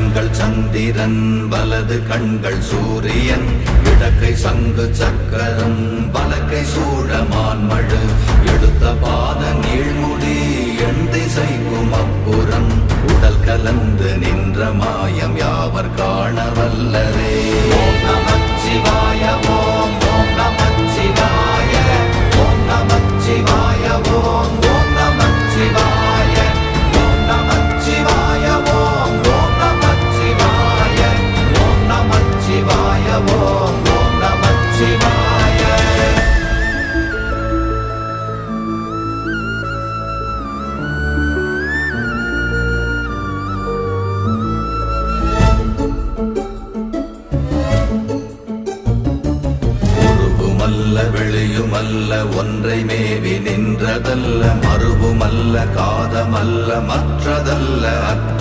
கண்கள் சந்திரன் வலது கண்கள் சூரியன் இடக்கை சங்கு சக்கரம் வலக்கை சூழமான்மழு எடுத்த பாத நீழ்முடி எண் திசைக்கும் அப்புறம் உடல் கலந்து நின்ற மாயம் யாவர் காண வல்லரே. ஓம் நமச்சிவாய ஓம் ஓம் நமச்சிவாய ஓம் நமச்சிவாய ஓம் ஓம் நமச்சிவாய ஓம் நமச்சிவாய ஓம் ஓம் நமச்சிவாய ஓம் நமச்சிவாய ஓம் ஓம் நமச்சிவாய. உருவுமல்ல வெளியுமல்ல ஒன்றை மேவி நின்றதல்ல மறுவுமல்ல காதமல்ல மற்றதல்ல